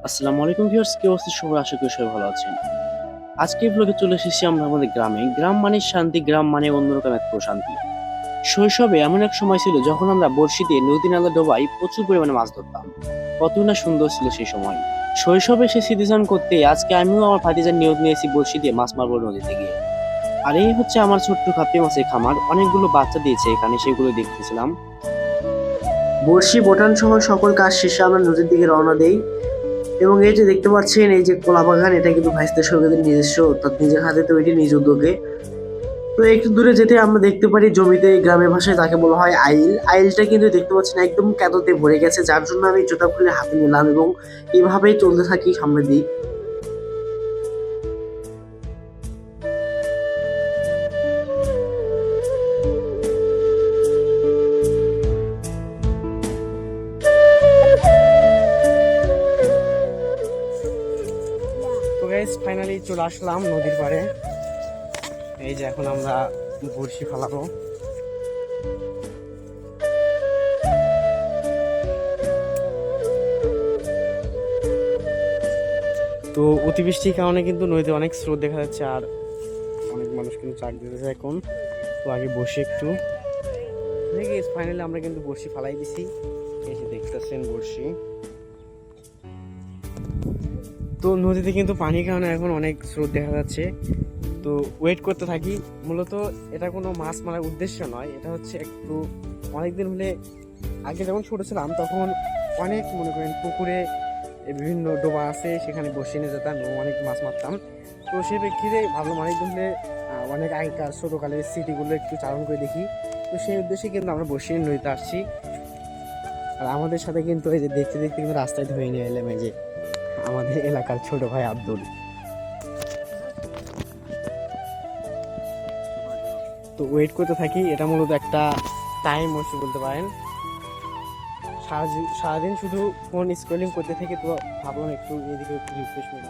আসসালামু আলাইকুম ভিউয়ার্স, কি অবস্থা সবার? আশা করি সবাই ভালো আছেন। আজকে ব্লগে চলে এসেছি আমরা আমাদের গ্রামে। গ্রাম মানে শান্তি, গ্রাম মানে অন্যরকম এক প্রশান্তি। শৈশবে এমন এক সময় ছিল যখন আমরা বড়শি দিয়ে নদী নালা ডোবায় প্রচুর পরিমাণে মাছ ধরতাম। কতই না সুন্দর ছিল সেই সময়। শৈশবে সে স্মৃতিচারণ করতে আজকে আমিও আমার ভাতিজার নিয়োগ নিয়েছি বড়শি দিয়ে মাছ মারবো নদীতে গিয়ে। আর এই হচ্ছে আমার ছোট্ট কাপ্পি মাছের খামার। অনেকগুলো বাচ্চা দিয়েছে এখানে, সেগুলো দেখতেছিলাম। বড়শি বোটান সহ সকল কাজ শেষে আমরা নদীর দিকে রওনা দেই। এবং এই যে দেখতে পাচ্ছেন, এই যে কলা বাগান, এটা কিন্তু ভাইস্তে সরকারের নিজস্ব, অর্থাৎ নিজের হাতে তৈরি, নিজ উদ্যোগে। তো একটু দূরে যেতে আমরা দেখতে পারি জমিতে, গ্রামের ভাষায় তাকে বলা হয় আইল। আইলটা কিন্তু দেখতে পাচ্ছেন একদম কাদতে ভরে গেছে, যার জন্য আমি জুতা খুলে হাতে নিলাম এবং এভাবেই চলতে থাকি সামনের দিক। তো গাইস, ফাইনালি চলে আসলাম নদীর পাড়ে। এই যে এখন আমরা বড়শি ফেলাবো। তো অতিবৃষ্টির কারণে কিন্তু নদীতে অনেক স্রোত দেখা যাচ্ছে, আর অনেক মানুষ কিন্তু চাক দিতেছে এখন। তো আগে বসে একটু দেখি, ফাইনালি আমরা কিন্তু বড়শি ফালাই দিছি। এই যে দেখতেছেন বড়শি। তো নদীতে কিন্তু পানির কারণে এখন অনেক স্রোত দেখা যাচ্ছে। তো ওয়েট করতে থাকি। মূলত এটা কোনো মাছ মারার উদ্দেশ্য নয়, এটা হচ্ছে একটু অনেকদিন হলে, আগে যখন ছোট ছিলাম তখন অনেক মনে করেন পুকুরে বিভিন্ন ডোবা আছে, সেখানে বসে নিয়ে যেতাম এবং অনেক মাছ মারতাম। তো সেই প্রেক্ষিতে ভাবলাম অনেকদিন হলে অনেক আগেকার ছোটোকালের স্মৃতিগুলো একটু চালন করে দেখি। তো সেই উদ্দেশ্যে কিন্তু আমরা বসে নদীতে আসছি। আর আমাদের সাথে কিন্তু এই যে দেখতে দেখতে কিন্তু রাস্তায় ধরে নিয়ে এলাম এই যে আমাদের এলাকার ছোট ভাই আব্দুল। তো ওয়েট করতে থাকি, এটা মূলত একটা টাইম ওয়েস্ট বলতে পারেন। সারাদিন শুধু ফোন স্ক্রলিং করতে থাকি, তো ভাবলাম একটু এদিকে একটু রিফ্রেশমেন্ট।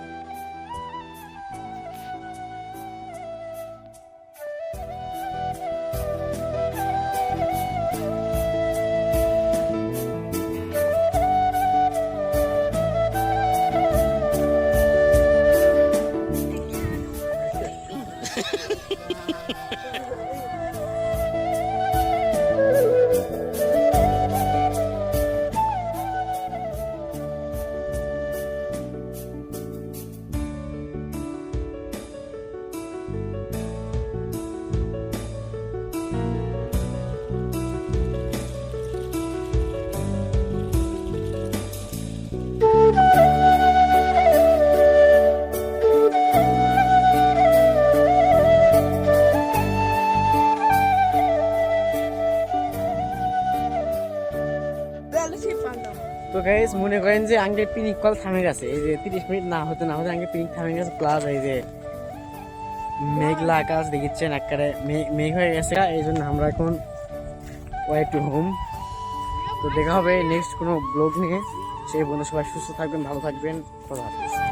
তো গাইস, মনে করেন যে আঙ্কেল পিকনিক কল থামে গেছে। এই যে 30 মিনিট না হতে না হতে আঙ্কেল পিকনিক থামে গেছে। প্লাস এই যে মেঘলা আকাশ দেখিচ্ছেন, একেবারে মেঘ হয়ে গেছে। এই জন্য আমরা এখন ওয়াই টু হোম। তো দেখা হবে নেক্সট কোনো ব্লগ নিয়ে। সেই বন্ধু সবাই সুস্থ থাকবেন, ভালো থাকবেন। খোদা হাফেজ।